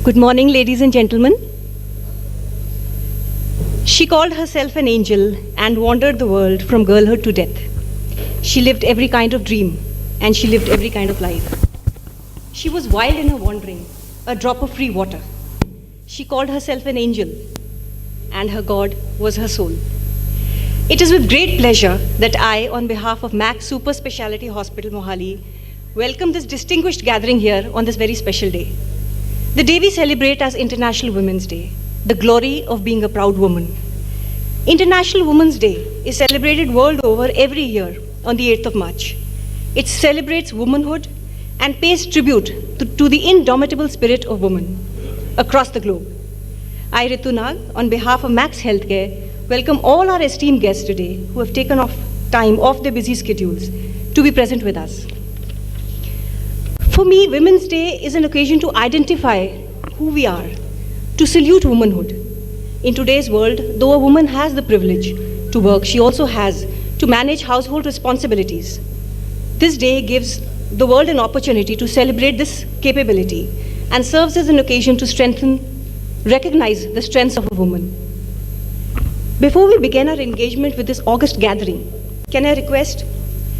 Good morning, ladies and gentlemen. She called herself an angel and wandered the world from girlhood to death. She lived every kind of dream, and she lived every kind of life. She was wild in her wandering, a drop of free water. She called herself an angel, and her God was her soul. It is with great pleasure that I, on behalf of Max Super Speciality Hospital, Mohali, welcome this distinguished gathering here on this very special day. The day we celebrate as International Women's Day, the glory of being a proud woman. International Women's Day is celebrated world over every year on the 8th of March. It celebrates womanhood and pays tribute to the indomitable spirit of women across the globe. I, Ritu Nag, on behalf of Max Healthcare, welcome all our esteemed guests today who have taken time off their busy schedules to be present with us. For me, Women's Day is an occasion to identify who we are, to salute womanhood. In today's world, though a woman has the privilege to work, she also has to manage household responsibilities. This day gives the world an opportunity to celebrate this capability and serves as an occasion to recognize the strengths of a woman. Before we begin our engagement with this August gathering, can I request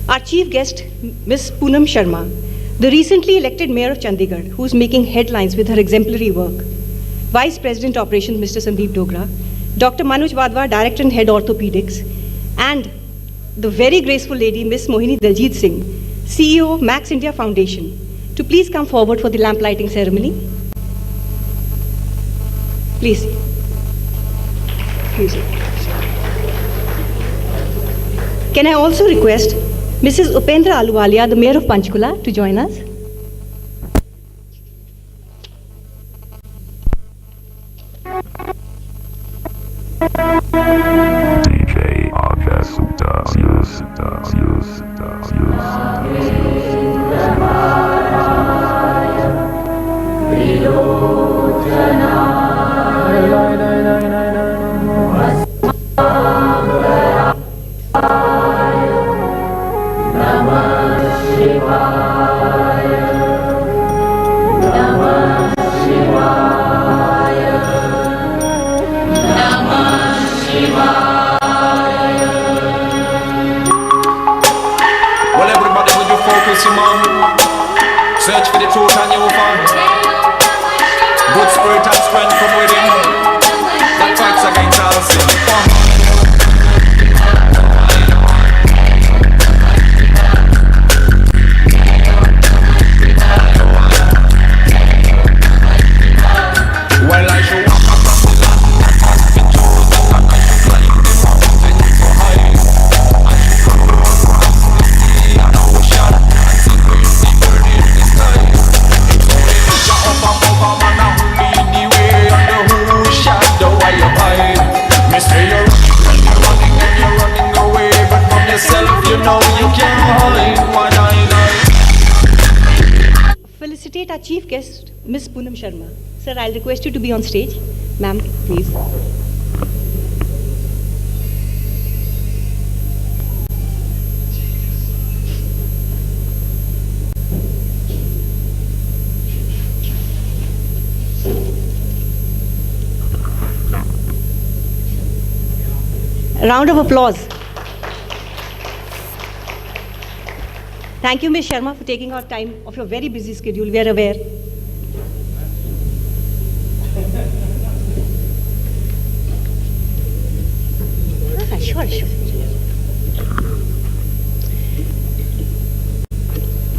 our chief guest, Ms. Poonam Sharma, the recently elected Mayor of Chandigarh, who is making headlines with her exemplary work, Vice President Operations, Mr. Sandeep Dogra, Dr. Manoj Wadhwa, Director and Head Orthopedics, and the very graceful lady, Ms. Mohini Daljit Singh, CEO of Max India Foundation, to please come forward for the lamp lighting ceremony. Please. Can I also request Mrs. Upendra Aluwalia, the Mayor of Panchkula, to join us? DJ Agasuta. Search for the truth and you will find good spirit and strength from within that fights against all sin. Well, I show Felicitate our chief guest, Ms. Poonam Sharma. Sir, I'll request you to be on stage. Ma'am, please. A round of applause. Thank you, Ms. Sharma, for taking out time of your very busy schedule. We are aware. Sure.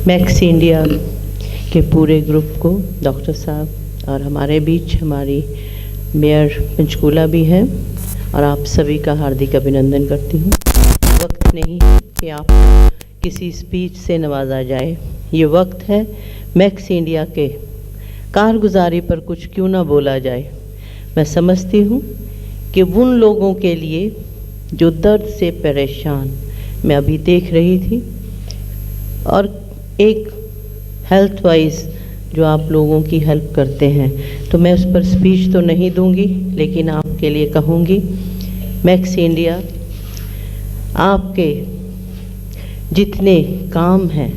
Max India के पूरे group को, doctor साहब और हमारे बीच हमारी mayor Panchkula भी हैं, और आप सभी का हार्दिक अभिनंदन करती हूँ। वक्त नहीं कि आप किसी स्पीच से नवाजा जाए, ये वक्त है मैक्स इंडिया के कारगुजारी पर कुछ क्यों ना बोला जाए। मैं समझती हूँ कि उन लोगों के लिए जो दर्द से परेशान, मैं अभी देख रही थी, और एक हेल्थ वाइज जो आप लोगों की हेल्प करते हैं, तो मैं उस पर स्पीच तो नहीं दूंगी, लेकिन आपके लिए कहूँगी, मैक्स इंडिया आपके जितने काम हैं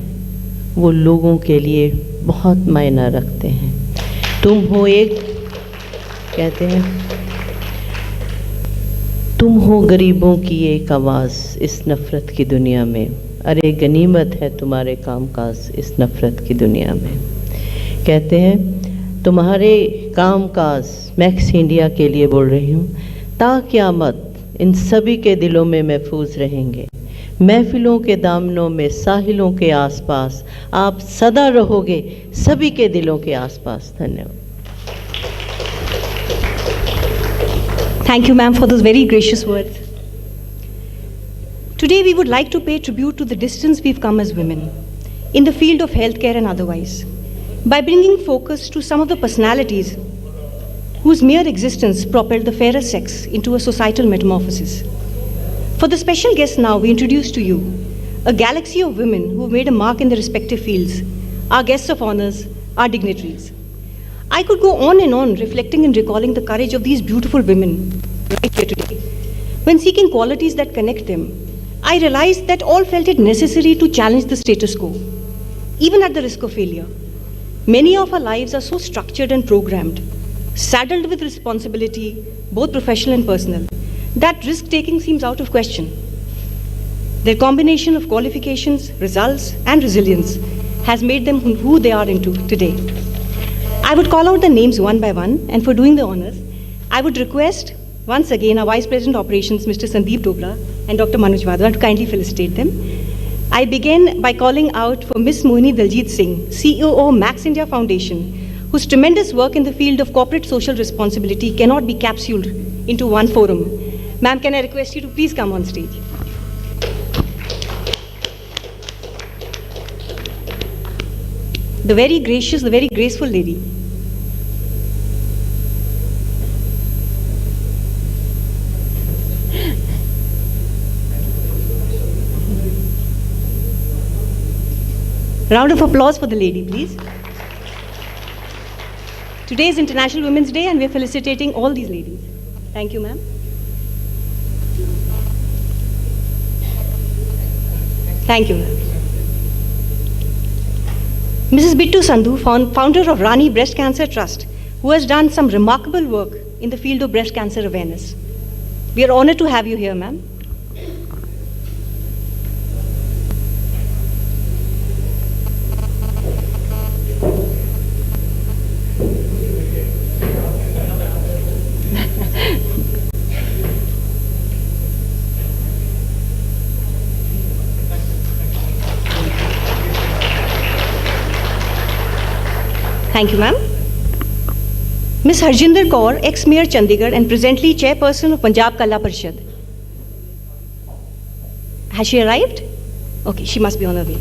वो लोगों के लिए बहुत मायना रखते हैं। तुम हो एक, कहते हैं, तुम हो गरीबों की एक आवाज़ इस नफ़रत की दुनिया में। अरे गनीमत है तुम्हारे कामकाज इस नफ़रत की दुनिया में। कहते हैं तुम्हारे कामकाज, मैक्स इंडिया के लिए बोल रही हूँ, ता क़यामत इन सभी के दिलों में महफूज रहेंगे। महफिलों के दामनों में, साहिलों के आसपास आप सदा रहोगे सभी के दिलों के आसपास। धन्यवाद। Thank you, ma'am, for those very gracious words. Today, we would like to pay tribute to the distance we've come as women in the field of healthcare and otherwise by bringing focus to some of the personalities whose mere existence propelled the fairer sex into a societal metamorphosis. For the special guest now, we introduce to you a galaxy of women who have made a mark in their respective fields, our guests of honors, our dignitaries. I could go on and on reflecting and recalling the courage of these beautiful women right here today. When seeking qualities that connect them, I realized that all felt it necessary to challenge the status quo, even at the risk of failure. Many of our lives are so structured and programmed, saddled with responsibility, both professional and personal, that risk-taking seems out of question. Their combination of qualifications, results, and resilience has made them who they are into today. I would call out the names one by one, and for doing the honors, I would request once again our Vice President Operations, Mr. Sandeep Dogra, and Dr. Manoj Wadhwa to kindly felicitate them. I begin by calling out for Ms. Mohini Daljit Singh, CEO, Max India Foundation, whose tremendous work in the field of corporate social responsibility cannot be capsuled into one forum. Ma'am, can I request you to please come on stage? The very gracious, the very graceful lady. Round of applause for the lady, please. Today is International Women's Day and we are felicitating all these ladies. Thank you, ma'am. Thank you, ma'am. Mrs. Bittu Sandhu, founder of Rani Breast Cancer Trust, who has done some remarkable work in the field of breast cancer awareness. We are honored to have you here, ma'am. Thank you, ma'am. Ms. Harjinder Kaur, ex-Mayor Chandigarh and presently Chairperson of Punjab Kala Parishad. Has she arrived? Okay, she must be on her way.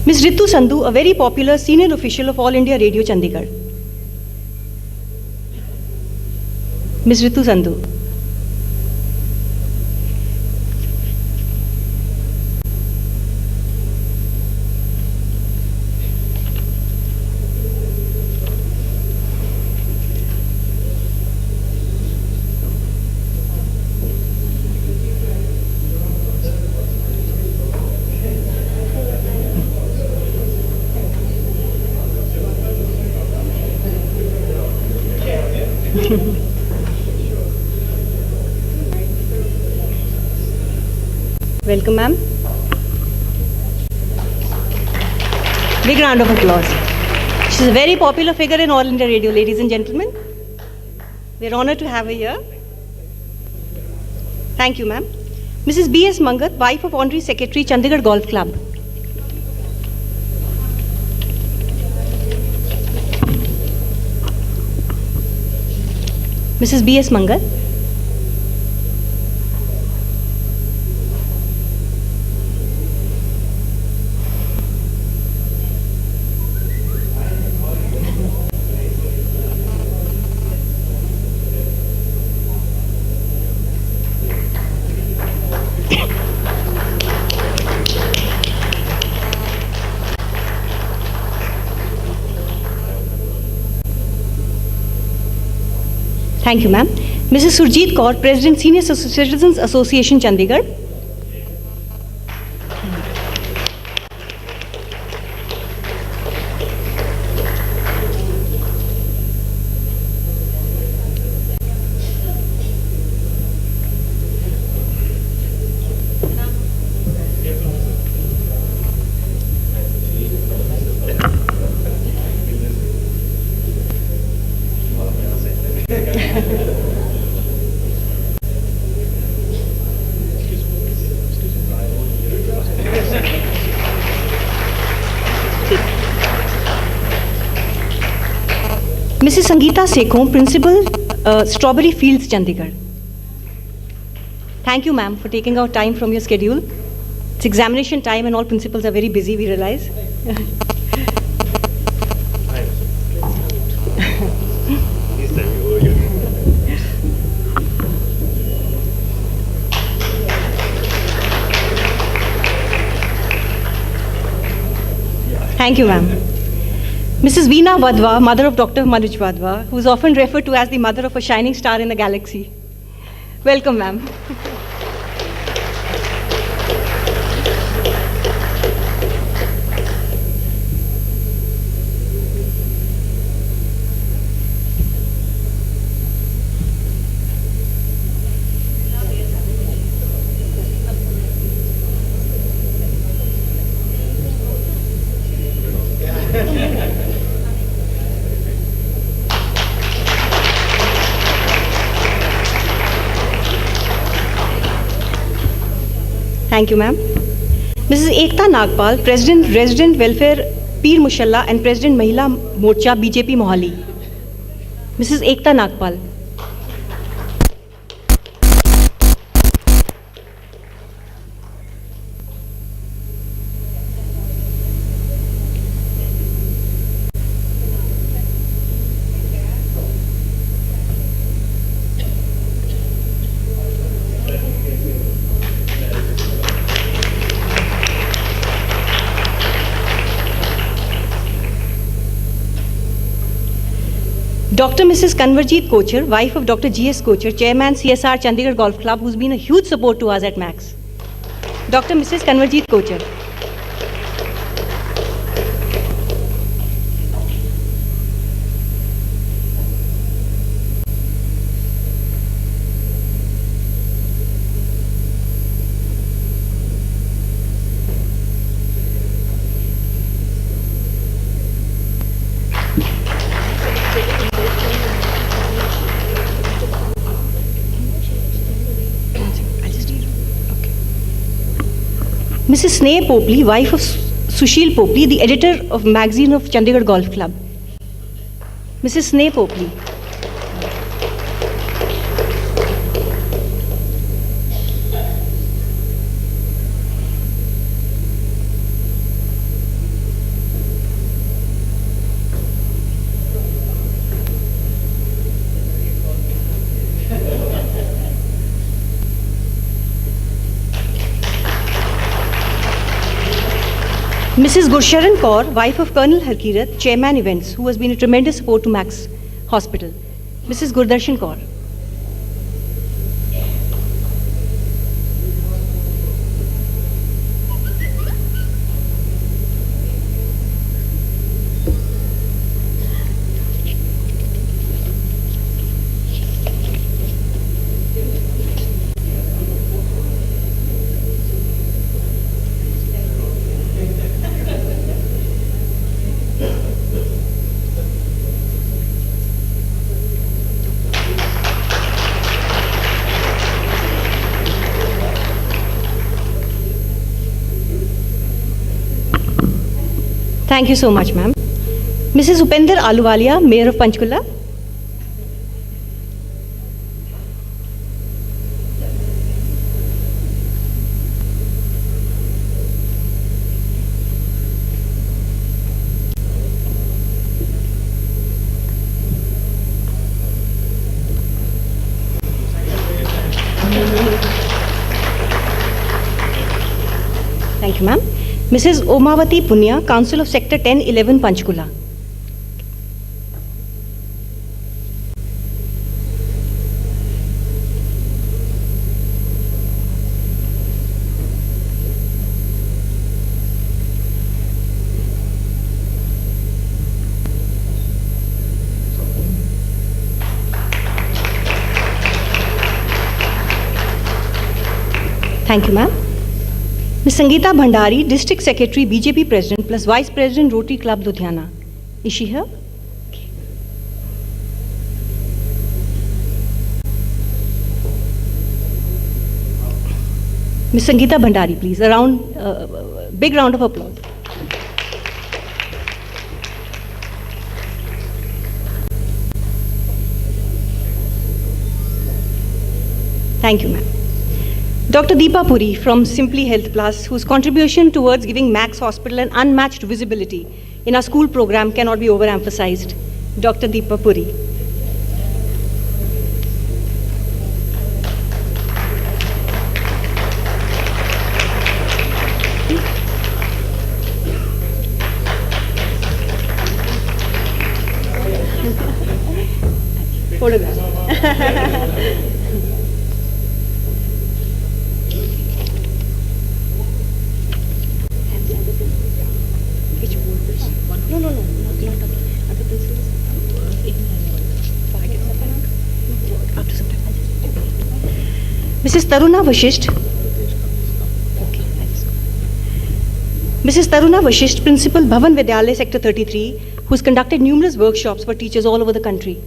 Ms. Ritu Sandhu, a very popular senior official of All India Radio Chandigarh. Ms. Ritu Sandhu. Welcome, ma'am. Big round of applause. She's a very popular figure in All India Radio, ladies and gentlemen. We're honored to have her here. Thank you, ma'am. Mrs. B.S. Mangat, wife of Honorary Secretary, Chandigarh Golf Club. Mrs. B.S. Mangat. Thank you, ma'am. Mrs. Surjeet Kaur, President, Senior Citizens Association, Chandigarh. Mrs. Sangeeta Sekhon, Principal, Strawberry Fields, Chandigarh. Thank you, ma'am, for taking out time from your schedule. It's examination time and all principals are very busy, we realize. Thank you, ma'am. Mrs. Veena Vadva, mother of Dr. Manoj Vadva, who is often referred to as the mother of a shining star in the galaxy. Welcome, ma'am. Thank you, ma'am. Mrs. Ekta Nagpal, President, Resident Welfare, Peer Mushalla and President Mahila Morcha, BJP Mohali. Mrs. Ekta Nagpal. Dr. Mrs. Kanwarjeet Kochar, wife of Dr. G.S. Kochar, Chairman CSR Chandigarh Golf Club, who's been a huge support to us at Max. Dr. Mrs. Kanwarjeet Kochar. Mrs. Sneh Popli, wife of Sushil Popli, the editor of magazine of Chandigarh Golf Club. Mrs. Sneh Popli. Mrs. Gursharan Kaur, wife of Colonel Harkirat, Chairman Events, who has been a tremendous support to Max Hospital. Mrs. Gurdarshan Kaur. Thank you so much, ma'am. Mrs. Upender Aluwalia, Mayor of Panchkula. Thank you, ma'am. Mrs. Omawati Punya, Council of Sector 1011, Panchkula. Thank you, ma'am. Ms. Sangeeta Bhandari, District Secretary, BJP President plus Vice President, Rotary Club, Ludhiana. Is she here? Okay. Ms. Sangeeta Bhandari, please. Big round of applause. Thank you, ma'am. Dr. Deepa Puri from Simply Health Plus, whose contribution towards giving Max Hospital an unmatched visibility in our school program cannot be overemphasized. Dr. Deepa Puri. Photograph. Mrs. Taruna Vashisht. Mrs. Taruna Vashisht, Principal Bhavan Vidyalaya Sector 33, who has conducted numerous workshops for teachers all over the country.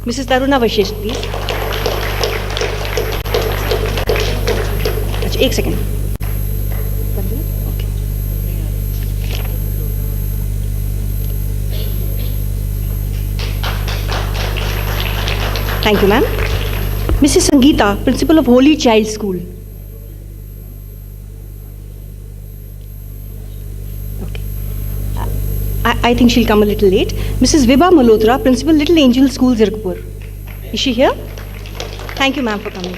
Mrs. Taruna Vashisht, please. Achha, एक second. Okay. Thank you, ma'am. Mrs. Sangeeta, Principal of Holy Child School. Okay. I think she'll come a little late. Mrs. Vibha Malhotra, Principal Little Angel School, Zirkpur. Is she here? Thank you, ma'am, for coming.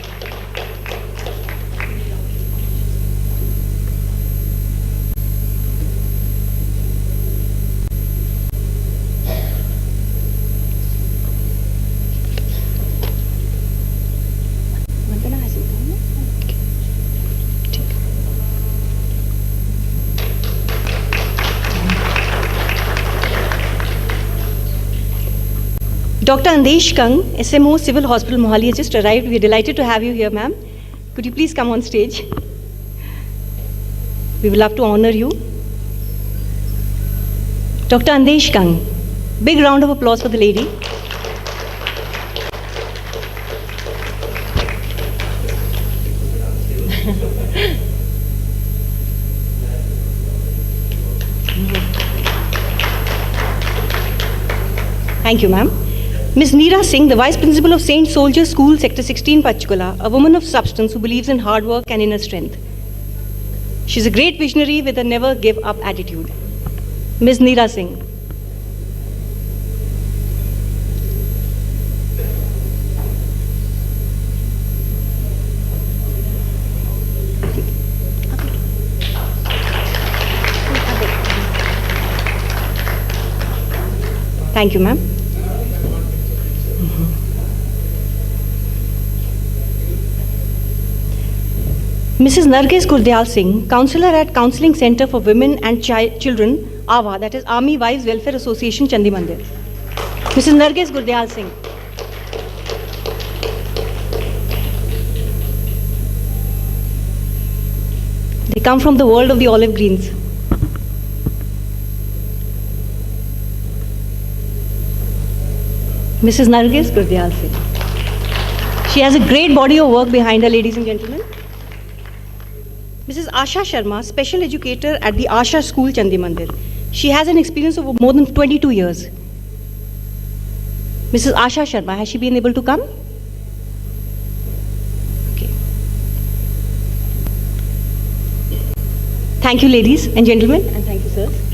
Dr. Andesh Kang, SMO, Civil Hospital, Mohali, has just arrived. We are delighted to have you here, ma'am. Could you please come on stage? We would love to honor you. Dr. Andesh Kang. Big round of applause for the lady. Thank you, ma'am. Ms. Neera Singh, the Vice Principal of Saint Soldier School, Sector 16, Panchkula, a woman of substance who believes in hard work and inner strength. She's a great visionary with a never give up attitude. Ms. Neera Singh. Thank you, ma'am. Mrs. Narges Gurdyal Singh, Counselor at Counseling Center for Women and Children, AWA, that is Army Wives Welfare Association, Chandimandir. Mrs. Narges Gurdyal Singh. They come from the world of the olive greens. Mrs. Narges Gurdyal Singh. She has a great body of work behind her, ladies and gentlemen. Mrs. Asha Sharma, Special Educator at the Asha School, Chandimandir. She has an experience of more than 22 years. Mrs. Asha Sharma, has she been able to come? Okay. Thank you, ladies and gentlemen, and thank you, sirs.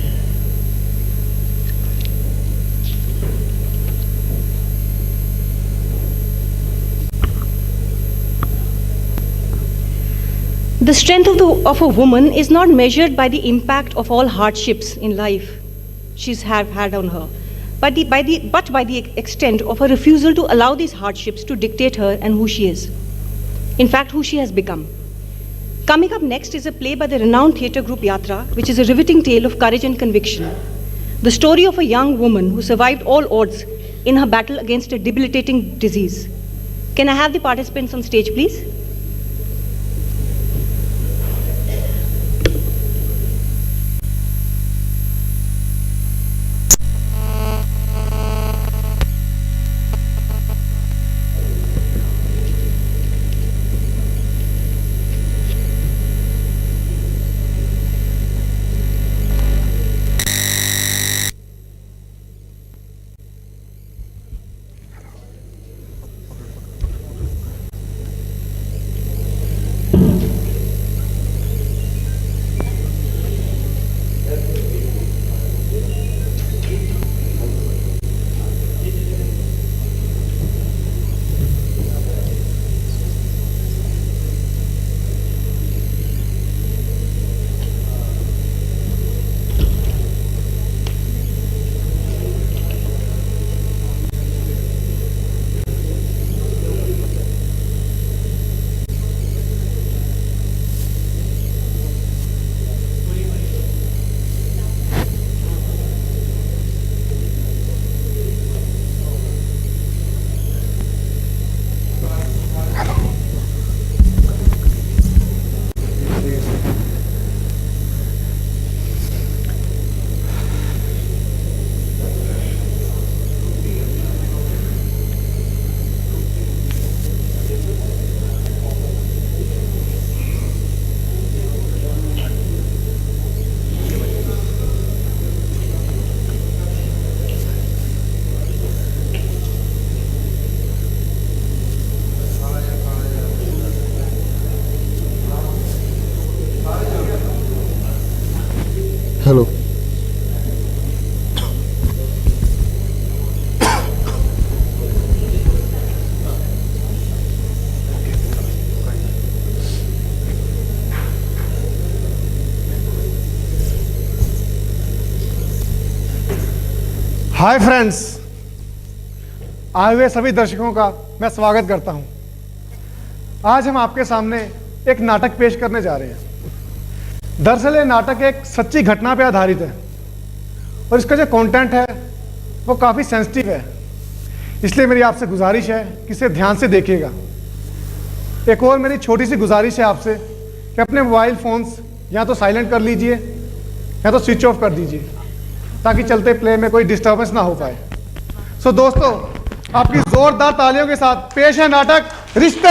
The strength of a woman is not measured by the impact of all hardships in life she's had on her, but by the extent of her refusal to allow these hardships to dictate her and who she is. In fact, who she has become. Coming up next is a play by the renowned theatre group Yatra, which is a riveting tale of courage and conviction. The story of a young woman who survived all odds in her battle against a debilitating disease. Can I have the participants on stage, please? Hi friends, आए हुए सभी दर्शकों का मैं स्वागत करता हूं। आज हम आपके सामने एक नाटक पेश करने जा रहे हैं। दरअसल ये नाटक एक सच्ची घटना पे आधारित है और इसका जो कंटेंट है वो काफ़ी सेंसिटिव है, इसलिए मेरी आपसे गुजारिश है कि इसे ध्यान से देखिएगा। एक और मेरी छोटी सी गुजारिश है आपसे कि अपने मोबाइल फ़ोन्स या तो साइलेंट कर लीजिए या तो स्विच ऑफ कर दीजिए, ताकि चलते प्ले में कोई डिस्टर्बेंस ना हो पाए। सो दोस्तों, आपकी जोरदार तालियों के साथ पेश है नाटक रिश्ते।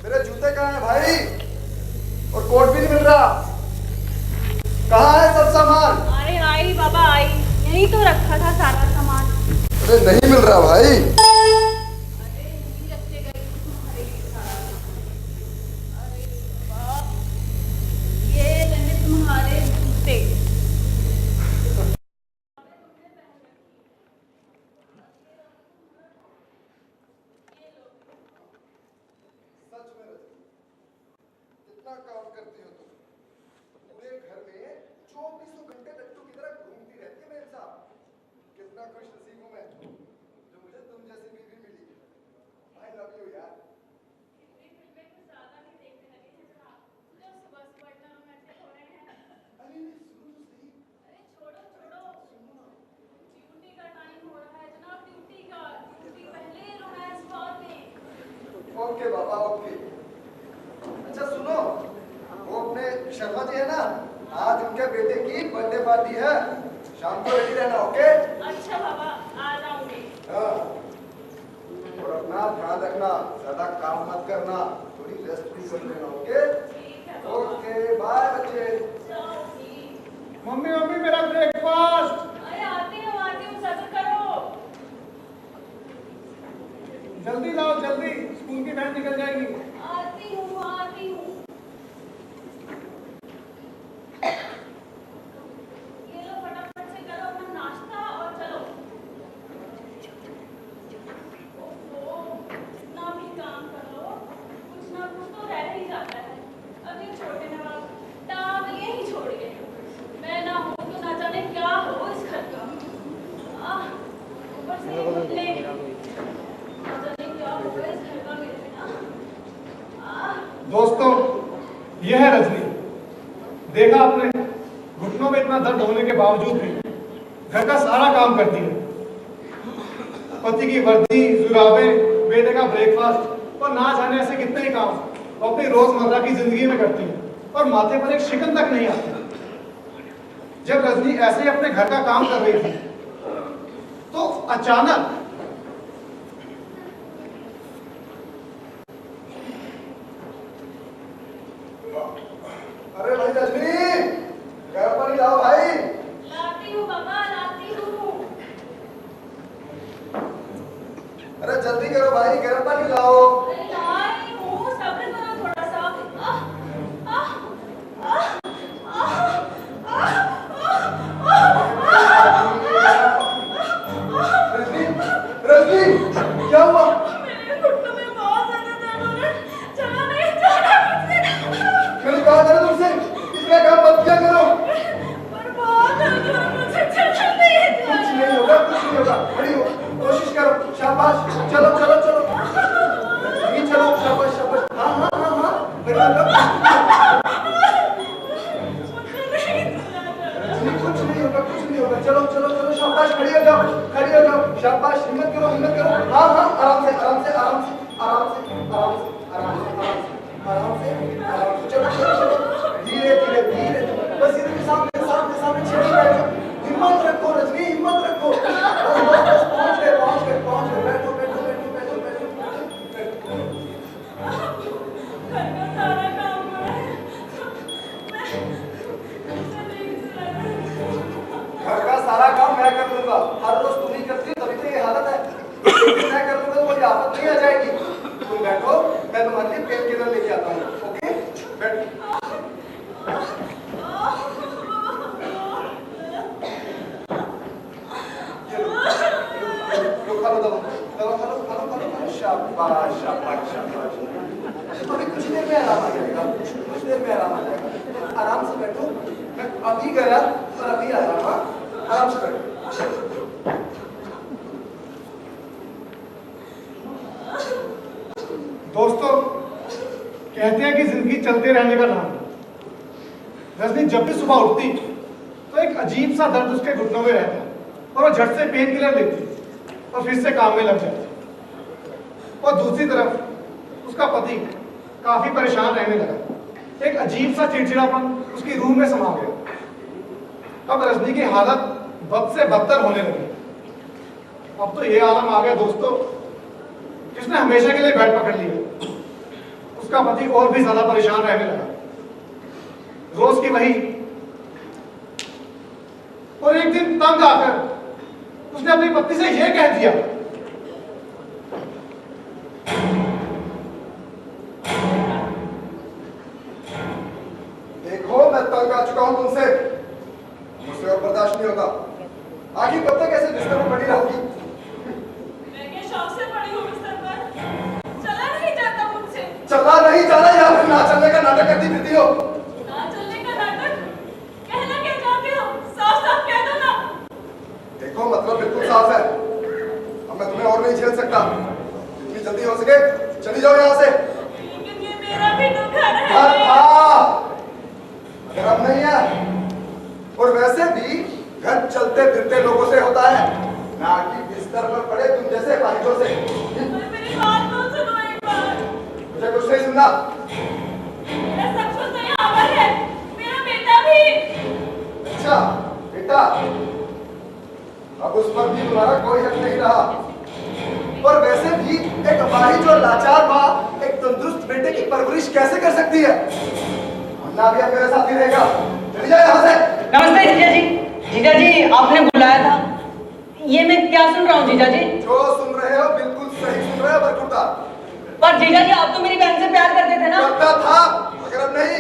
मेरे जूते कहाँ हैं भाई? और कोट भी नहीं मिल रहा। कहाँ है सब सामान? अरे आई बाबा आई, यहीं तो रखा था सारा सामान। अरे नहीं मिल रहा भाई। अरे नहीं रखते गए तुम्हारे लिए सारा सामान। अरे बाबा, ये लेने तुम्हारे जूते। कितना काम करती हो तुम? पूरे घर में 24 घंटे लट्टू की तरह घूमती रहती है मेरे साथ। कितना खुश नसीब हूँ मैं जो मुझे तुम जैसी बीवी मिली। आई लव यू यार। अरे नहीं, सुनो तो सही। ओके बाबा ओके। अच्छा सुनो, वो अपने शर्मा जी है ना, आज उनके बेटे की बर्थडे पार्टी है, शाम को रेडी रहना। ओके? अच्छा बाबा, आ जाऊंगी। हाँ। और अपना ध्यान रखना, ज्यादा काम मत करना, थोड़ी रेस्ट भी कर लेना। ओके? ठीक है बाबा। ओके बाय बच्चे। जाऊंगी। मम्मी मम्मी मेरा ब्रेकफास्ट। अरे आती हूँ, सब्र करो। जल्दी लाओ जल्दी, स्कूल की वैन निकल जाएगी। आती हूँ। ये लो फटाफट से करो अपना नाश्ता और चलो। ओहो, कितना भी काम कर लो, कुछ ना कुछ तो रह ही जाता है। अब ये छोटे नवाब टांग यहीं छोड़ गए। मैं ना हूँ तो ना जाने क्या हो इस घर का। ऊपर से ये घुटने, ना जाने क्या होगा इस घर का मेरे बिना। दोस्तों, यह है रजनी। देखा आपने, घुटनों में इतना दर्द होने के बावजूद भी घर का सारा काम करती है। पति की वर्दी, जुराबें, बेटे का ब्रेकफास्ट और ना जाने ऐसे कितने ही काम वो अपनी रोजमर्रा की जिंदगी में करती है और माथे पर एक शिकन तक नहीं आती। जब रजनी ऐसे ही अपने घर का काम कर रही थी तो अचानक अरे भाई रजनी, गर्म पानी लाओ भाई। लाती हूँ बाबा, लाती हूँ। अरे जल्दी करो भाई, गर्म पानी लाओ। अरे लाई हूँ, सब्र करो थोड़ा सा। रजनी, रजनी, क्या हुआ? मेरे घुटनों में बहुत ज्यादा दर्द हो रहा है, चला नहीं जा रहा मुझसे। मैंने कहा था ना तुमसे, इतना काम मत किया करो। पर बहुत दर्द हो रहा है, मुझसे चला नहीं जा कुछ रहा। नहीं होगा, कुछ नहीं होगा। खड़ी हो, कोशिश करो। शाबाश, चलो चलो चलो। नहीं चलो, शाबाश शाबाश। हाँ हाँ हाँ हाँ, बढ़िया लो। रजनी, कुछ नहीं होगा, कुछ नहीं होगा। चलो चलो चलो, शाबाश, खड़ी हो जाओ, खड़ी हो जाओ। शाबाश, हिम्मत करो, हिम्मत करो। हाँ हाँ, आराम से आराम से आराम से आराम से आराम से आराम से आराम से आराम से। चलो चलो चलो, धीरे धीरे धीरे। बस इधर के सामने सामने सामने छेड़ बैठ जाओ। हिम्मत रखो रजनी, हिम्मत रखो। बस बस बस, पहुंच गए पहुंच गए पहुंच गए। बैठो बैठो बैठो बैठो बैठो। घर का सारा काम हो रहा है, मैं नहीं चला रहा। घर का सारा काम मैं कर लूंगा। हर रोज तुम ही करती, तभी तो ये हालत है। मैं कर लूंगा तो कोई आफत नहीं आ जाएगी। तुम बैठो, मैं तुम्हारे लिए पेन किलर लेके आता हूँ। ओके, बैठो। ये लो, लो, लो, लो, लो, लो दवा दवा खा लो खा लो खा लो खा लो। शाबाश शाबाश शाबाश। तो अभी कुछ देर में आराम आ जाएगा, कुछ देर में आराम आ जाएगा। आराम से बैठो, मैं अभी गया और अभी आया। हाँ आराम से बैठो। दोस्तों, कहते हैं कि जिंदगी चलते रहने का नाम है। रजनी जब भी सुबह उठती तो एक अजीब सा दर्द उसके घुटनों में रहता और वो झट से पेन किलर लेती और फिर से काम में लग जाती। और दूसरी तरफ उसका पति काफी परेशान रहने लगा। एक अजीब सा चिड़चिड़ापन उसकी रूह में समा गया। अब रजनी की हालत बद से बदतर होने लगी। अब तो ये आलम आ गया दोस्तों, जिसने हमेशा के लिए बेड पकड़ लिया। उसका पति और भी ज्यादा परेशान रहने लगा। रोज की वही, और एक दिन तंग आकर उसने अपनी पत्नी से यह कह दिया, देखो मैं तंग आ चुका हूं तुमसे, मुझसे और बर्दाश्त नहीं होता। आखिर कब तक ऐसे बिस्तर पर पड़ी रहोगी? मैं क्या शौक से पड़ी हूँ बिस्तर पर? चला नहीं जाता मुझसे। चला नहीं जाना या फिर ना चलने का नाटक करती फिरती हो? ना चलने का नाटक? कहना क्या चाहते हो? साफ साफ कह दो ना। देखो मतलब बिल्कुल साफ है। अब मैं तुम्हें और नहीं झेल सकता। जितनी जल्दी हो सके चली जाओ यहाँ से। लेकिन ये मेरा भी तो घर है। अगर अब नहीं है, और वैसे भी घर चलते फिरते लोगों से होता है, ना कि बिस्तर पर पड़े तुम जैसे बाहिरों से। पर मेरी बात तो सुनो एक बार। मुझे कुछ नहीं सुनना। मेरा सब कुछ तो यहाँ पर है। मेरा बेटा भी। अच्छा बेटा, अब उस पर भी तुम्हारा कोई हक नहीं रहा। और वैसे भी एक अपाहिज और लाचार माँ एक तंदुरुस्त बेटे की परवरिश कैसे कर सकती है? अन्ना भी अब मेरे साथ ही रहेगा। चली जाए यहाँ से। नमस्ते जीजा जी। जीजा जी आपने बुलाया था, ये मैं क्या सुन रहा हूँ जीजा जी? जो सुन रहे हो बिल्कुल सही सुन रहे हो बरकुरदार। पर जीजा जी आप तो मेरी बहन से प्यार करते थे ना? करता था, मगर अब नहीं।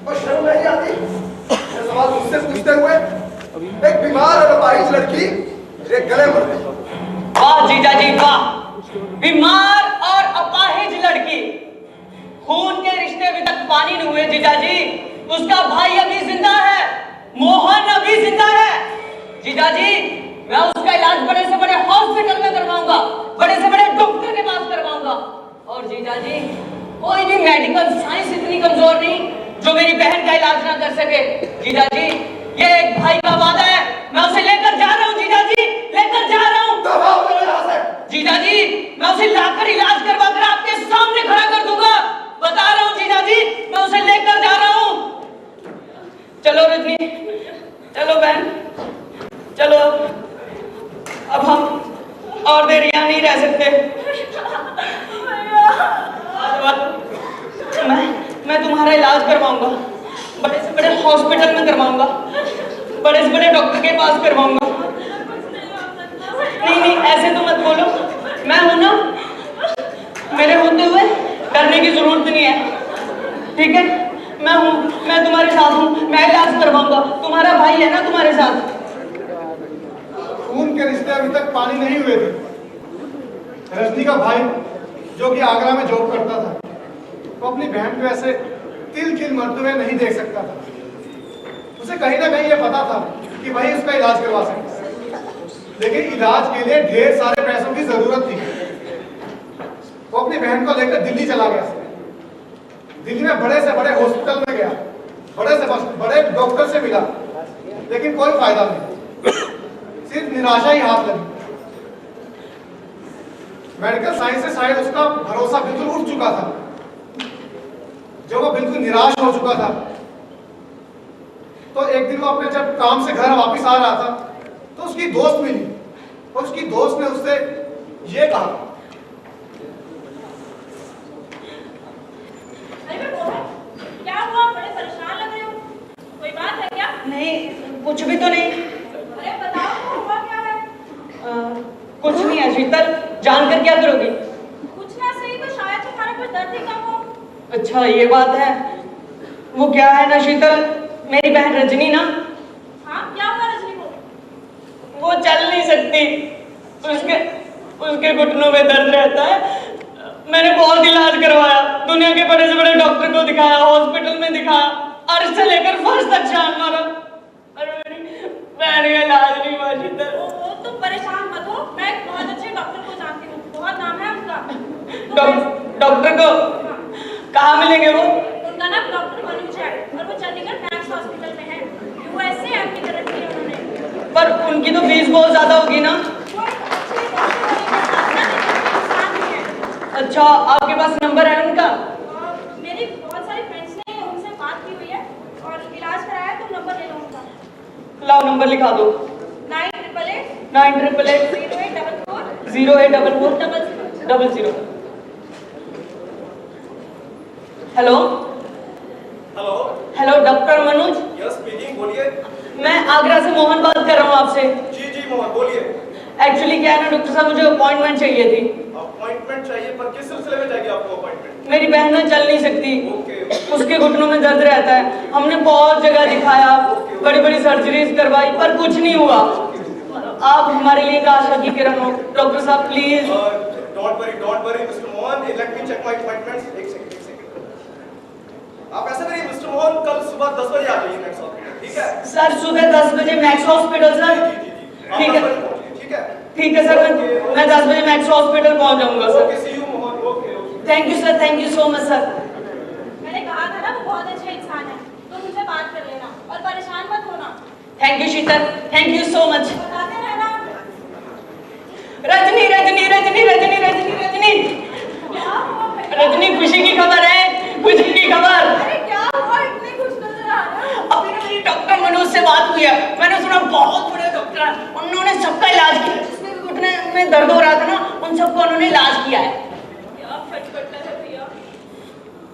और शर्म नहीं आती ये सवाल मुझसे पूछते हुए? एक बीमार और अपाहिज लड़की मेरे गले मर गई। वाह जीजा जी वाह, बीमार और अपाहिज लड़की, खून के रिश्ते अभी तक पानी नहीं हुए जीजा जी। उसका भाई अभी जिंदा है, मोहन अभी जिंदा है जीजा जी। मैं उसका इलाज बड़े से बड़े हॉस्पिटल में करवाऊंगा, बड़े से बड़े डॉक्टर के पास करवाऊंगा। और जीजा जी कोई भी मेडिकल साइंस इतनी कमजोर नहीं जो मेरी बहन का इलाज ना कर सके। जीजा जी ये एक भाई का वादा है, मैं उसे लेकर जा रहा हूँ जीजा जी, लेकर जा रहा हूँ। दबाओ मेरे यहाँ से। जीजा जी मैं उसे लाकर इलाज करवा कर आपके सामने खड़ा कर दूंगा, बता रहा हूँ जीजा जी, मैं उसे लेकर जा रहा हूँ। चलो रजनी, चलो बहन, चलो अब हम और देर यहाँ नहीं रह सकते। मैं तुम्हारा इलाज करवाऊंगा, बड़े से बड़े हॉस्पिटल में करवाऊंगा, बड़े से बड़े डॉक्टर के पास करवाऊंगा। नहीं नहीं ऐसे तो मत बोलो, मैं हूं ना, मेरे होते हुए डरने की जरूरत नहीं है, ठीक है? मैं हूं, मैं तुम्हारे साथ हूं, मैं इलाज करवाऊंगा। तुम्हारा भाई है ना तुम्हारे साथ। खून के रिश्ते अभी तक पानी नहीं हुए थे। रजनी का भाई जो कि आगरा में जॉब करता था, वो अपनी बहन को ऐसे तिल तिल मरते हुए नहीं देख सकता था। उसे कहीं ना कहीं ये पता था कि वही उसका इलाज करवा सकता, लेकिन इलाज के लिए ढेर सारे पैसों की जरूरत थी। वो अपनी बहन को लेकर दिल्ली चला गया। दिल्ली में बड़े से बड़े हॉस्पिटल में गया, बड़े से बड़े डॉक्टर से मिला, लेकिन कोई फायदा नहीं, सिर्फ निराशा ही हाथ लगी। मेडिकल साइंस से शायद उसका भरोसा बिल्कुल उठ चुका था। जब वो बिल्कुल निराश हो चुका था, तो एक दिन वो अपने जब काम से घर वापस आ रहा था, तो उसकी दोस्त मिली और उसकी दोस्त ने उससे ये कहा, क्या हुआ? बड़े परेशान लग रहे हो, कोई बात है क्या? नहीं कुछ भी तो नहीं। अरे बताओ तो हुआ क्या है? कुछ नहीं है शीतल, जानकर क्या करोगी? कुछ ना सही तो शायद तुम्हारा कोई दर्द ही कम हो। अच्छा ये बात है। वो क्या है ना शीतल, मेरी बहन रजनी ना, हाँ क्या हुआ रजनी को? वो चल नहीं सकती, उसके उसके घुटनों में दर्द रहता है। मैंने बहुत इलाज करवाया, दुनिया के बड़े से बड़े डॉक्टर को दिखाया, हॉस्पिटल में दिखाया, अर्श से लेकर फर्श तक जान मारा, और मेरी बहन का इलाज नहीं हुआ। शीतल तुम परेशान मत हो, मैं एक बहुत अच्छे डॉक्टर को जानती हूँ, बहुत नाम है उसका। डॉक्टर को कहाँ मिलेंगे वो? उनका नाम डॉक्टर मनोज है और वो चंडीगढ़ मैक्स हॉस्पिटल में है। यूएसए एमडी कर रखी है उन्होंने। पर उनकी तो फीस बहुत ज्यादा होगी ना? अच्छा, आपके पास नंबर है उनका? मेरी बहुत सारी फ्रेंड्स ने उनसे बात की हुई है और इलाज कराया, तुम नंबर ले लो उनका। लाओ नंबर लिखा दो। 9888 hello hello hello doctor Manoj. Yes speaking, बोलिए। मैं आगरा से मोहन बात कर रहा हूँ आपसे। जी जी मोहन, बोलिए। एक्चुअली क्या है ना डॉक्टर साहब, मुझे अपॉइंटमेंट चाहिए थी। अपॉइंटमेंट चाहिए, पर किस सिलसिले में चाहिए आपको अपॉइंटमेंट? मेरी बहन ना चल नहीं सकती, ओके। उसके घुटनों में दर्द रहता है। हमने बहुत जगह दिखाया, बड़ी बड़ी सर्जरीज करवाई, पर कुछ नहीं हुआ। आप हमारे लिए एक आशा की किरण हो डॉक्टर साहब, please. Don't worry mister Mohan, let me check my appointments. एक सेकंड। आप ऐसा करिए मिस्टर मोहन, कल सुबह 10 बजे आ जाइए मैक्स हॉस्पिटल, ठीक है? सर सुबह 10 बजे मैक्स हॉस्पिटल सर? ठीक है ठीक है ठीक है सर, मैं 10 बजे मैक्स हॉस्पिटल पहुंच जाऊंगा sir. Okay, see you Mohan. Okay thank you sir, thank you so much sir. मैंने कहा था ना वो बहुत अच्छे इंसान है, तुम उनसे बात कर लेना और परेशान मत होना। Thank you Sheetal, thank you so much. बताते रहना। रजनी रजनी रजनी रजनी रजनी रजनी क्या हुआ भैया? रजनी, खुशी की खबर है, खुशी की खबर। अरे क्या हुआ, इतने खुश नजर आ रहे हो? अभी ना मेरी डॉक्टर मनोज से बात हुई है। मैंने सुना बहुत बड़े डॉक्टर हैं, उन्होंने सबका इलाज किया। जिसमें भी घुटने में दर्द हो रहा था ना, उन सबको उन्होंने इलाज किया है। क्या खटपटा है भैया,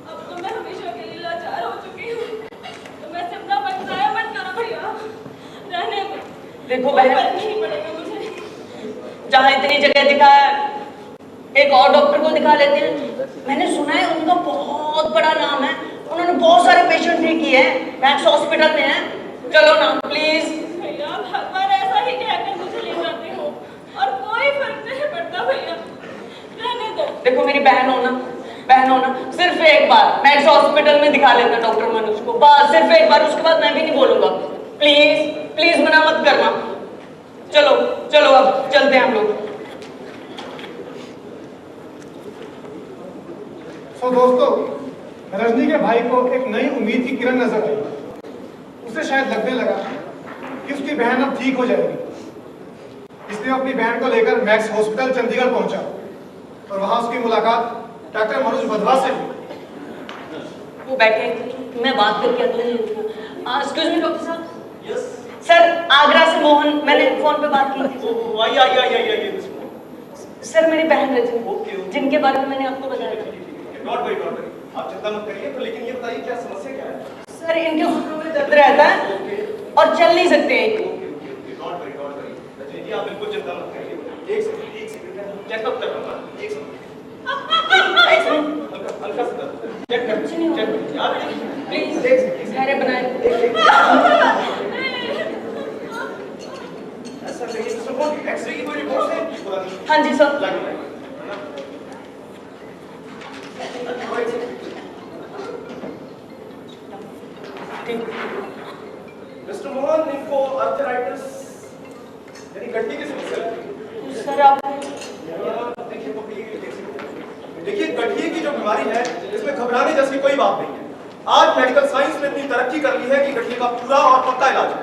अब तो मैं हमेशा के लिए लाचार हो चुकी हूँ। तो मैं सिमरा मत जाया मत करो भैया, रहने दो। देखो कोई बहन, फर्क नहीं पड़ेगा मुझे। जहाँ इतनी जगह दिखाया, एक और डॉक्टर को दिखा लेते हैं। मैंने सुना है उनका बहुत बड़ा नाम है, उन्होंने बहुत सारे पेशेंट ठीक किए हैं, मैक्स हॉस्पिटल में है। चलो ना प्लीज। भैया हर बार ऐसा ही कहकर मुझे ले जाते हो और कोई फर्क नहीं पड़ता भैया, रहने दो। देखो मेरी बहन हो ना, सिर्फ एक बार मैक्स हॉस्पिटल में दिखा लेना डॉक्टर मनोज को, बस सिर्फ एक बार, उसके बाद मैं भी नहीं बोलूंगा। प्लीज प्लीज मना मत करना। चलो चलो अब चलते हैं हम लोग। सो दोस्तों, रजनी के भाई को एक नई उम्मीद की किरण नजर आई। उसे शायद लगने लगा कि उसकी बहन अब ठीक हो जाएगी, इसलिए अपनी बहन को लेकर मैक्स हॉस्पिटल चंडीगढ़ पहुंचा और वहां उसकी मुलाकात डॉक्टर मनोज वधवा से हुई। वो बैठे, मैं बात करके आता हूँ। एक्सक्यूज मी डॉक्टर साहब। यस सर आगरा से मोहन, मैंने फोन पे बात की थी। आइए सर मेरी बहन रजनी, ओके। जिनके बारे में मैंने आपको बताया था। डोंट वरी, आप चिंता मत करिए। तो लेकिन ये बताइए क्या समस्या क्या है? सर इनके घुटनों में दर्द रहता है और चल नहीं सकते। डोंट वरी रजनी जी, आप बिल्कुल चिंता मत करिए। एक सेकंड चेकअप कर रहा हूँ। एक सेकंड हल्का सा चेक कर आप प्लीज धैर्य बनाए। ऐसा करिए मिस्टर मोहन, एक्सरे की कोई रिपोर्ट है? हाँ जी सर। मिस्टर मोहन, इनको आर्थराइटिस यानी गड्डी की समस्या है। सर आप देखिए गठिए की जो बीमारी है, इसमें घबराने जैसी कोई बात नहीं है। आज मेडिकल साइंस ने इतनी तरक्की कर ली है कि गठिए का पूरा और पक्का इलाज है,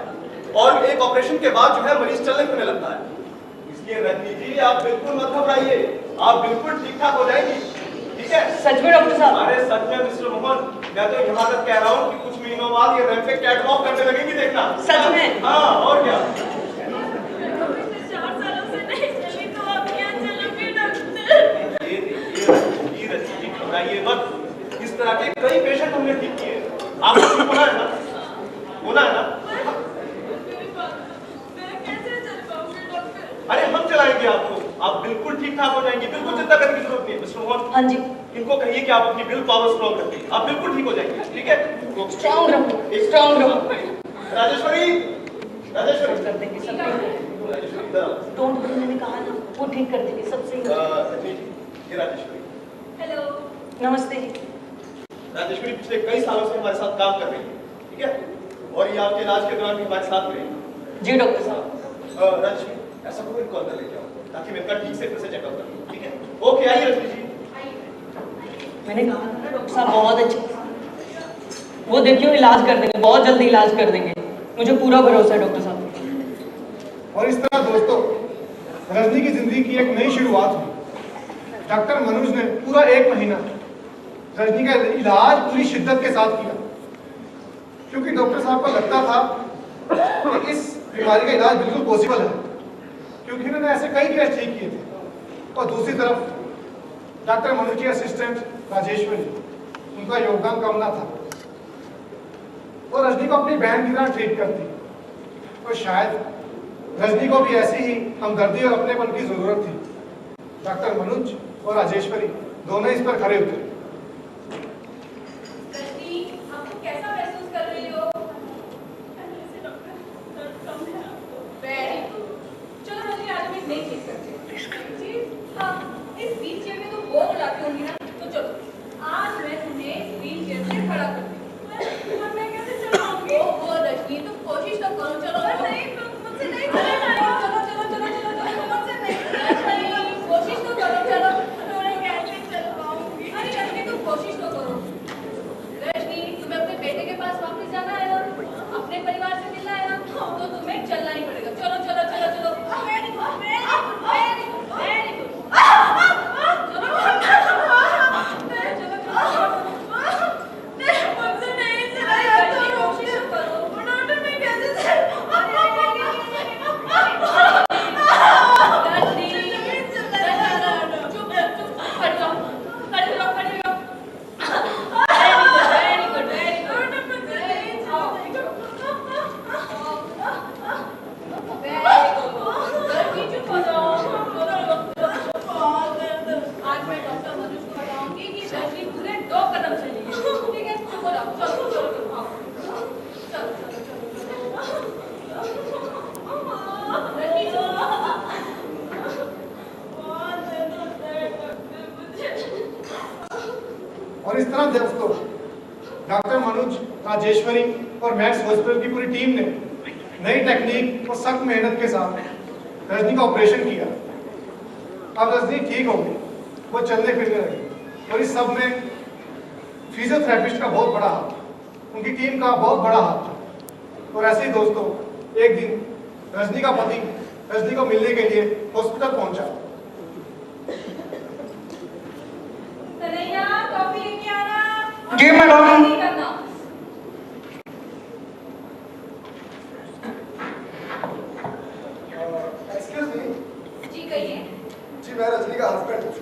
और एक ऑपरेशन के बाद जो है मरीज चलने फिरने लगता है। इसलिए रजनी जी आप बिल्कुल मत घबराइए, आप बिल्कुल ठीक ठाक हो जाएंगी। ठीक है? सच में डॉक्टर साहब? अरे सच में मिस्टर मोहन, मैं तो यहाँ तक कह रहा हूँ कि कुछ महीनों बाद ये रैंप पे कैट वॉक करने लगेंगी, देखना। सच में? हाँ, और क्या। 4 सालों से नहीं चली तो अब क्या चलूंगी डॉक्टर? ये रजनी घबराइए मत, इस तरह के कई पेशेंट हमने ठीक किए। आपको ठीक होना है ना? होना है ना? मैं कैसे चल पाऊंगी डॉक्टर? अरे हम चलाएंगे आपको, आप बिल्कुल ठीक ठाक हो जाएंगे, बिल्कुल चिंता करने की जरूरत नहीं है। मिस्टर मोहन, हाँ जी। इनको कहिए कि आप अपनी विल पावर स्ट्रॉन्ग रखिए, आप बिल्कुल ठीक हो जाएंगे। ठीक है? स्ट्रॉन्ग रहो, स्ट्रॉन्ग रहो। राजेश्वरी, राजेश्वरी, कर देंगे सब। राजेश्वरी, इधर आओ। डोंट वरी, मैंने कहा ना। वो ठीक कर देंगे, सब सही हो जाएगा। ये राजेश्वरी। हेलो। नमस्ते जी। राजेश्वरी पिछले कई सालों से हमारे साथ काम कर रही है, ठीक है? और ये आपके इलाज के दौरान भी हमारे साथ रही। जी डॉक्टर साहब। राजेश्वरी, ऐसा कोई इनको अंदर लेके आओ ताकि मैं इनका ठीक से फिर से चेकअप कर लूं, ठीक है? ओके, आइए रजनी जी। मैंने कहा था ना डॉक्टर साहब बहुत अच्छे, वो देखियो इलाज कर देंगे, बहुत जल्दी इलाज कर देंगे, मुझे पूरा भरोसा है डॉक्टर साहब। और इस तरह दोस्तों रजनी की जिंदगी की एक नई शुरुआत हुई। डॉक्टर मनोज ने पूरा 1 महीना रजनी का इलाज पूरी शिद्दत के साथ किया, क्योंकि डॉक्टर साहब को लगता था कि इस बीमारी का इलाज बिल्कुल पॉसिबल है, क्योंकि इन्होंने ऐसे कई केस ठीक किए थे। और दूसरी तरफ डॉक्टर मनोज की असिस्टेंट राजेश्वरी, उनका योगदान कम ना था। वो रजनी को अपनी बहन की तरह ट्रीट करती, और शायद रजनी को भी ऐसी ही हमदर्दी और अपनेपन की जरूरत थी। डॉक्टर मनोज और राजेश्वरी दोनों इस पर खड़े उतरे। रजनी, आपको कैसा महसूस कर रही हो? डॉक्टर, दर्द कम है आपको? Very good. चलो रजनी, आज हम एक नई चीज करते हैं। जी हाँ, इस व्हील चेयर में तो बहुत उड़ाती होंगी ना, तो चलो आज मैं तुम्हें इस व्हील चेयर से खड़ा करती हूँ। और मैं कैसे चलाऊंगी? ओह रजनी, तुम कोशिश तो करो। चलो नहीं, मुझसे नहीं चलेगा। चलो चलो चलो चलो चलो, मुझसे नहीं, कोशिश तो करो। चलो मैं कैसे चलवाऊंगी? अरे रजनी, तुम कोशिश तो करो। रजनी, तुम्हें अपने बेटे के पास वापस जाना है ना, अपने परिवार से मिलना है ना, तो तुम्हें चलना ही पड़ेगा। चलो चलो चलो चलो। Very good, very good, very good, very good. मुझसे नहीं चला जाता। कोशिश करो। डॉक्टर, मैं कैसे आज मैं डॉक्टर मनोज को बताऊंगी कि रजनी पूरे 2 कदम चलेगी। ठीक है, चुप हो जाओ। चलो चलो चलो, आओ। चलो चलो चलो। रजनी, चलो। और इस तरह दोस्तों डॉक्टर मनोज, राजेश्वरी और मैक्स हॉस्पिटल की पूरी टीम ने नई टेक्निक और सख्त मेहनत के साथ रजनी का ऑपरेशन किया। अब रजनी ठीक हो गई, वो चलने फिरने लगी। और इस सब में फिजियोथेरेपिस्ट का बहुत बड़ा हाथ, उनकी टीम का बहुत बड़ा हाथ था। और ऐसे ही दोस्तों एक दिन रजनी का पति रजनी को मिलने के लिए हॉस्पिटल पहुंचा। कन्हैया, कॉफी लेके आना। जी मैडम। नहीं करना। Excuse me. जी कहिए। जी, मैं रजनी का हस्बैंड हूँ।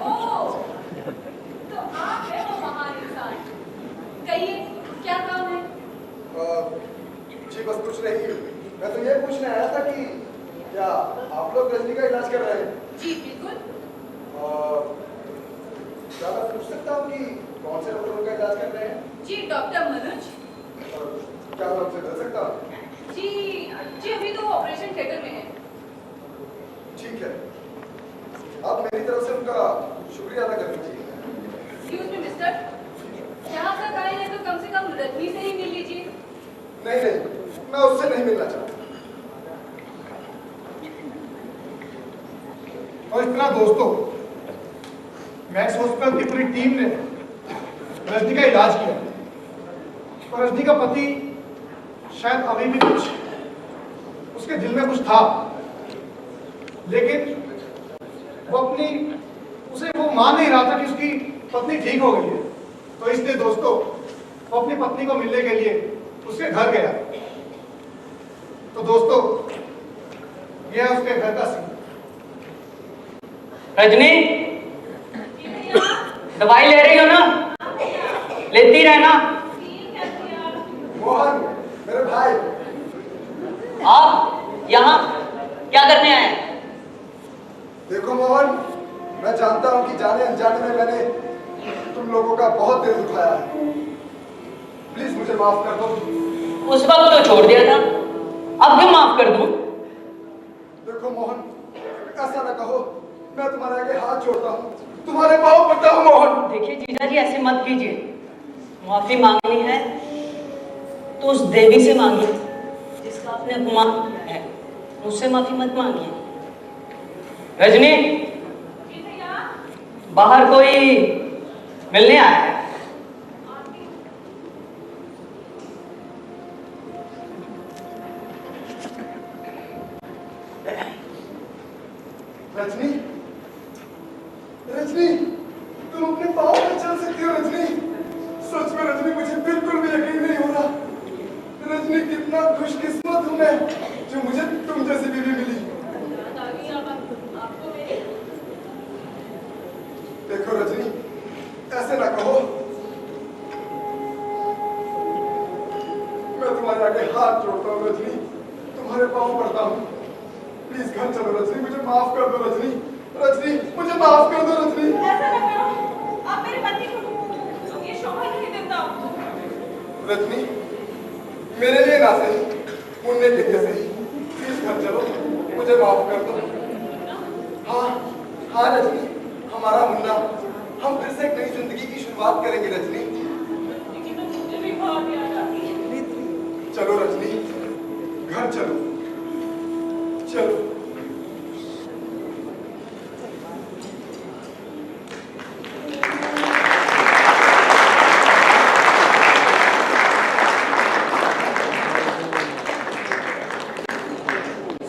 ओह, तो आप हैं वो महान इंसान। कहिए, क्या काम है? जी बस कुछ नहीं, मैं तो ये पूछने आया था कि क्या आप लोग रजनी का इलाज कर रहे हैं? जी बिल्कुल। क्या मैं पूछ सकता हूँ कि कौन से डॉक्टरों का इलाज कर रहे हैं? जी डॉक्टर मनोज। क्या मैं उनसे मिल सकता हूँ? जी जी, अभी तो वो ऑपरेशन थिएटर में है। ठीक है, आप मेरी तरफ से उनका शुक्रिया अदा करना चाहिए। एक्सक्यूज मी मिस्टर, यहाँ तक आए हैं तो कम से कम रजनी से ही मिल लीजिए। नहीं नहीं, मैं उससे नहीं मिलना चाहता। और इस तरह दोस्तों मैक्स हॉस्पिटल की पूरी टीम ने रजनी का इलाज किया। और रजनी का पति शायद अभी भी कुछ उसके दिल में कुछ था, लेकिन उसे वो मान नहीं रहा था कि उसकी पत्नी ठीक हो गई है। तो इसलिए दोस्तों वो अपनी पत्नी को मिलने के लिए उसके घर गया। तो दोस्तों यह है उसके घर का सीन। रजनी, दवाई ले रही हो ना? लेती रहना। मोहन, मेरे भाई। आप यहाँ क्या करने आए हैं? देखो मोहन, मैं जानता हूँ कि जाने अनजाने में मैंने तुम लोगों का बहुत दिल दुखाया है। प्लीज मुझे माफ कर दो। उस वक्त तो छोड़ दिया था, अब भी माफ कर दूं? देखो मोहन, ऐसा ना कहो, मैं तुम्हारे आगे हाथ जोड़ता हूँ, तुम्हारे पाँव पड़ता हूँ मोहन। देखिए जीजा जी, ऐसे मत कीजिए। माफी मांगनी है तो उस देवी से मांगिए जिसका आपने अपमान किया है, मुझसे माफी मत मांगिए। रजनी, जी भैया। बाहर कोई मिलने आया है। रजनी, रजनी, तुम अपने पाँव पर चल सकती हो रजनी। सच में रजनी, मुझे बिल्कुल भी यकीन नहीं हो रहा। रजनी, कितना खुशकिस्मत हूँ मैं जो मुझे तुम जैसी बीवी मिली। आपको मेरी देखो रजनी, ऐसे ना कहो, मैं तुम्हारे आगे हाथ जोड़ता हूँ रजनी, तुम्हारे पाँव पड़ता हूँ। प्लीज घर चलो रजनी, मुझे माफ कर दो रजनी। रजनी, मुझे माफ कर दो रजनी। ऐसा ना करो, आप मेरे पति को ये शोभा नहीं देता आपको। रजनी, मेरे लिए ना सही, मुन्ने के लिए सही, प्लीज घर चलो, मुझे माफ कर दो। हाँ हाँ रजनी, हमारा मुन्ना, हम फिर से एक नई जिंदगी की शुरुआत करेंगे रजनी। लेकिन मुझे भी बहुत याद आती है। चलो रजनी, घर चलो, चलो।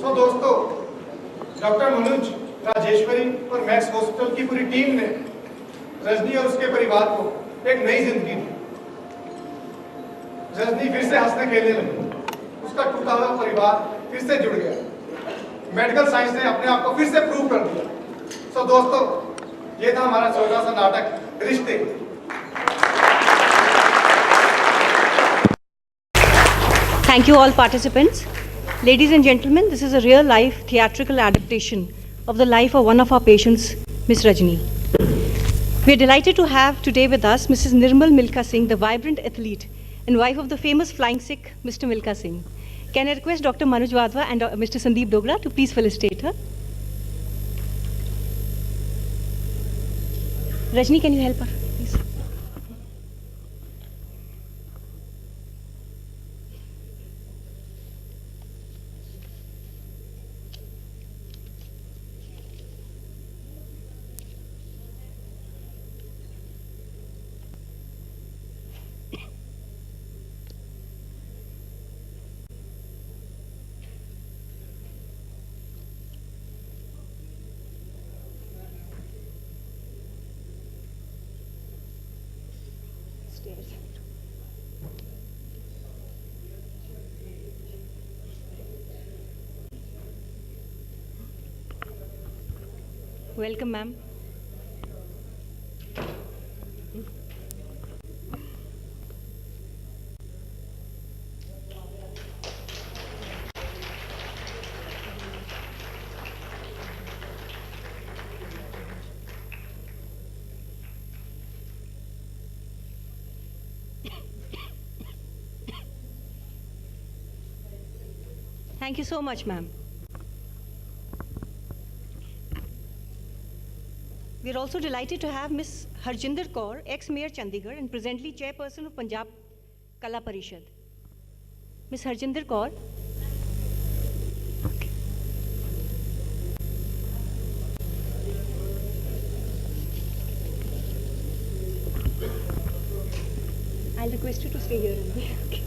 सो दोस्तों, डॉक्टर मनोज, राजेश्वरी और मैक्स हॉस्पिटल की पूरी टीम ने रजनी और उसके परिवार को एक नई जिंदगी दी। रजनी फिर से हंसने खेलने लगी, उसका टूटा हुआ परिवार फिर से जुड़ गया। मेडिकल साइंस ने अपने आप को फिर से प्रूव कर दिया। सो दोस्तों, ये था हमारा छोटा सा नाटक रिश्ते। Thank you all participants. Ladies and gentlemen, this is a real life theatrical adaptation of the life of one of our patients, Miss Rajni. We are delighted to have today with us Mrs. Nirmal Milka Singh, the vibrant athlete and wife of the famous flying Sikh, Mr. Milka Singh. Can I request Dr. Manoj Wadhwa and Mr. Sandeep Dogra to please felicitate her? Rajni, can you help her, please? Welcome, ma'am. Thank you so much, ma'am. We are also delighted to have Miss Harjinder Kaur, ex-Mayor Chandigarh and presently Chairperson of Punjab Kala Parishad. Miss Harjinder Kaur. I'll request you to stay here. Okay.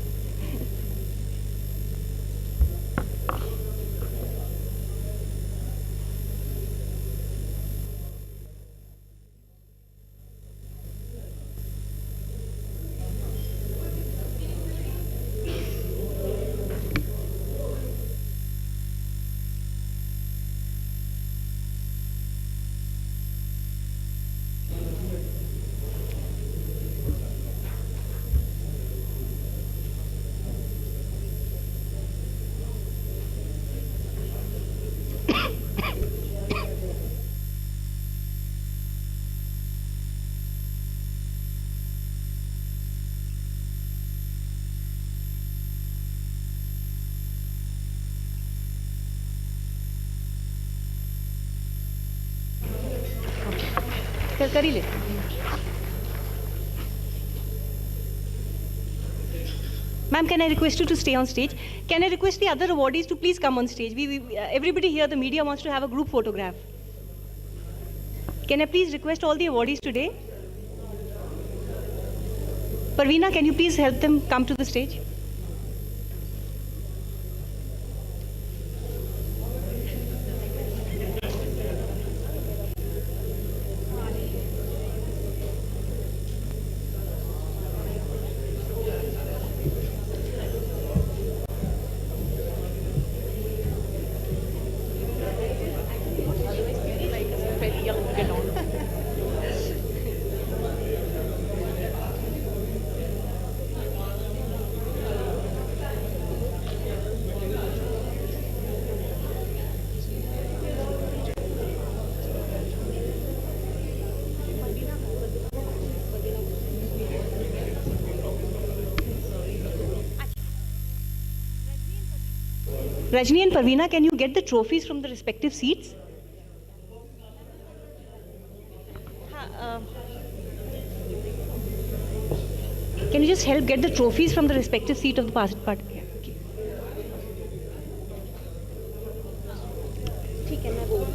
कर ही लेते हैं. Ma'am, can I request you to stay on stage? Can I request the other awardees to please come on stage? Everybody here, the media wants to have a group photograph. Can I please request all the awardees today? Parveena, can you please help them come to the stage? Rajni and Parveena, can you get the trophies from the respective seats? Can you just help get the trophies from the respective seat of the past part? Yeah, okay. ठीक है, मैं वो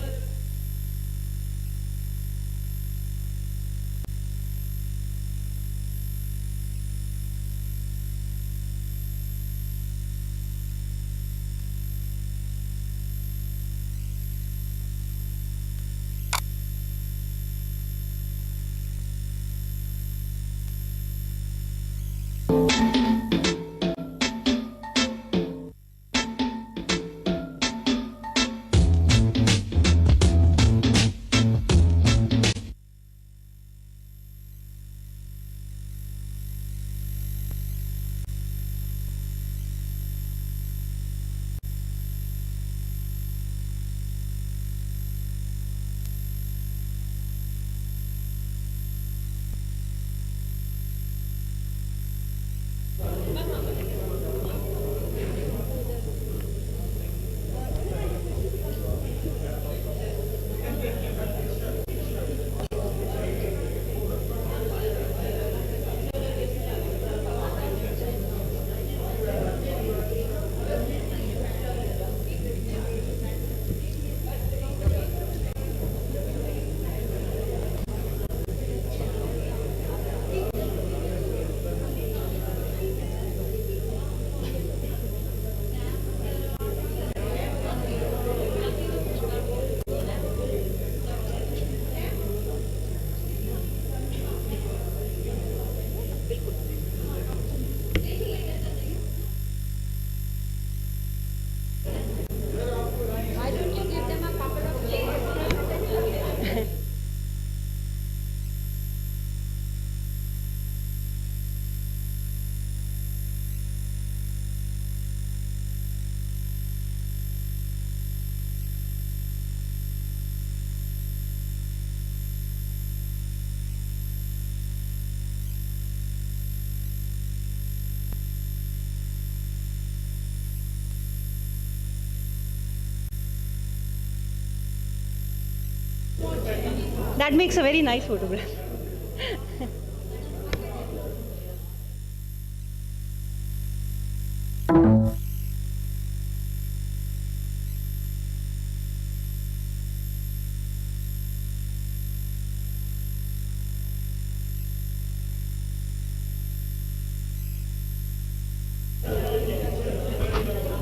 That makes a very nice photograph.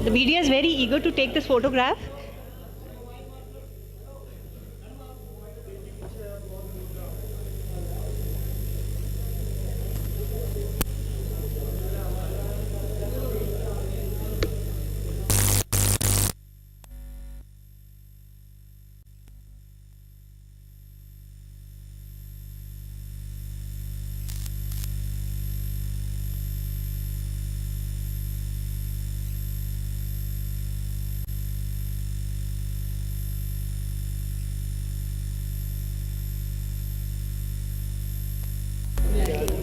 The media is very eager to take this photograph.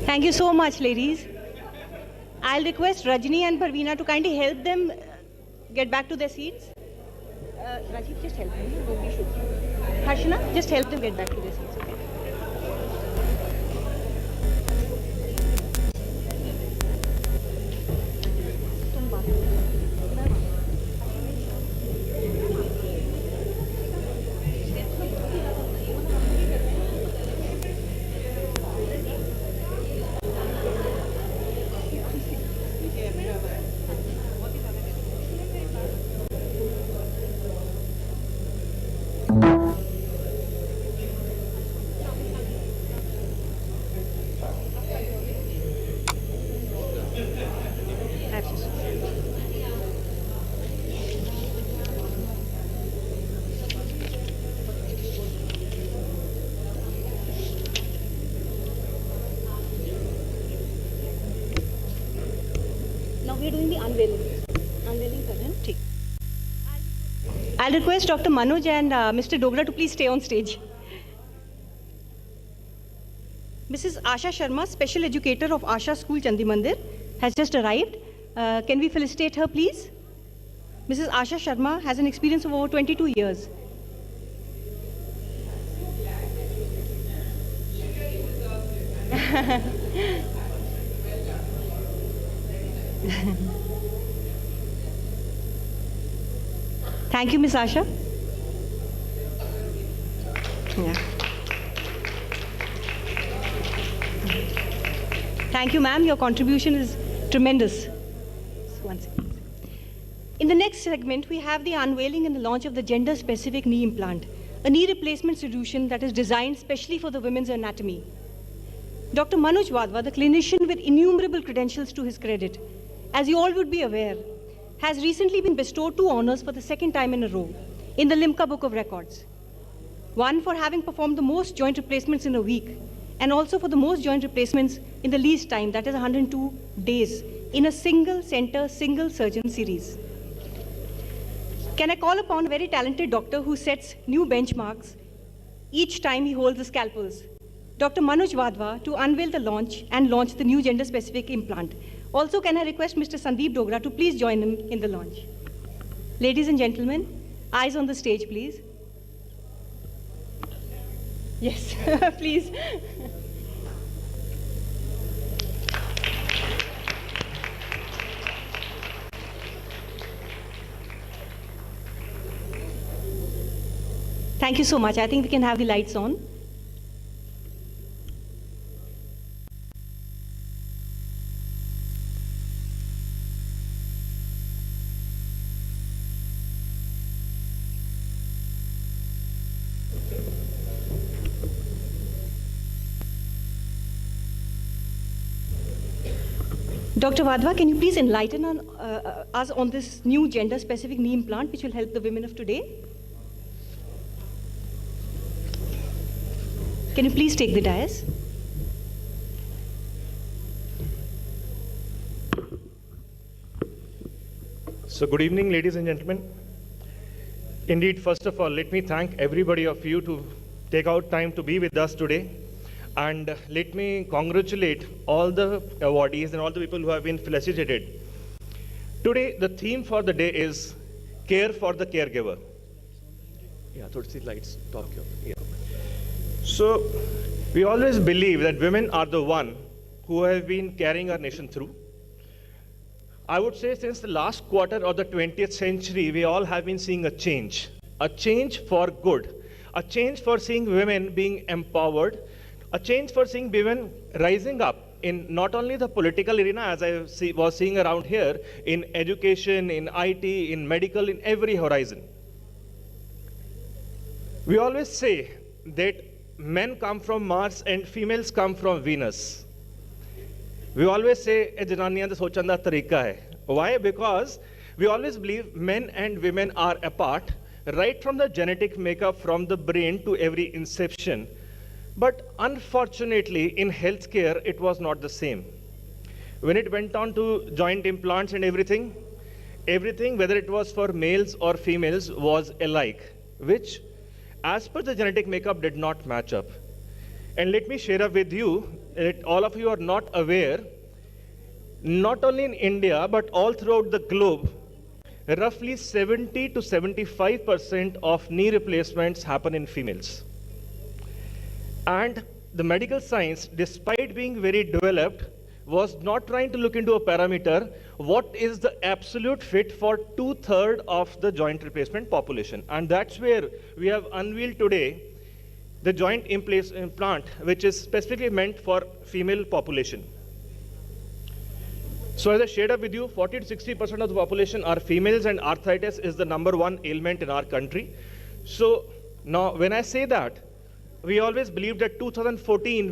Thank you so much, ladies. I'll request Rajni and Parveena to kindly help them get back to their seats. Rajiv, just help them. Nobody should. Harshana, just help them get back to their seats. Okay. we are doing the unveiling. Unveiling कर रहे हैं, ठीक. I'll request Dr. Manoj and Mr. Dogra to please stay on stage. Mrs. Asha Sharma, special educator of Asha School, Chandi Mandir, has just arrived. Can we felicitate her, please? Mrs. Asha Sharma has an experience of over 22 years. Thank you, Ms. Asha. Yeah. Thank you, ma'am. Your contribution is tremendous. One second. In the next segment, we have the unveiling and the launch of the gender-specific knee implant, a knee replacement solution that is designed specially for the women's anatomy. Dr. Manoj Wadhwa, the clinician with innumerable credentials to his credit, as you all would be aware, has recently been bestowed 2 honors for the 2nd time in a row in the Limca Book of Records. One for having performed the most joint replacements in a week, and also for the most joint replacements in the least time, that is 102 days, in a single center, single surgeon series. Can I call upon a very talented doctor who sets new benchmarks each time he holds the scalpels, Dr. Manoj Wadhwa, to unveil the launch and launch the new gender-specific implant. Also, can I request Mr. Sandeep Dogra to please join him in the launch. Ladies and gentlemen, eyes on the stage, please. Yes, please. Thank you so much. I think we can have the lights on. Dr. Wadhwa, can you please enlighten us on this new gender-specific knee implant which will help the women of today? Can you please take the dais? So good evening, ladies and gentlemen. Indeed, first of all, let me thank everybody of you to take out time to be with us today. And let me congratulate all the awardees and all the people who have been felicitated. Today, the theme for the day is Care for the Caregiver. Yeah, those lights, top here. Yeah. So, we always believe that women are the one who have been carrying our nation through. I would say since the last quarter of the 20th century, we all have been seeing a change for good, a change for seeing women being empowered, a change for seeing women rising up in not only the political arena, as I was seeing around here, in education, in IT, in medical, in every horizon. We always say that men come from Mars and females come from Venus. We always say, a jananiyan da sochan da tarika hai. Why? Because we always believe men and women are apart, right from the genetic makeup, from the brain to every inception. But unfortunately, in healthcare, it was not the same. When it went on to joint implants and everything, whether it was for males or females, was alike, which, as per the genetic makeup, did not match up. And let me share up with you that all of you are not aware, not only in India, but all throughout the globe, roughly 70 to 75% of knee replacements happen in females. And the medical science, despite being very developed, was not trying to look into a parameter, what is the absolute fit for 2/3 of the joint replacement population. And that's where we have unveiled today the joint implant, which is specifically meant for female population. So as I shared up with you, 40 to 60% of the population are females, and arthritis is the #1 ailment in our country. So now when I say that, we always believed that 2014,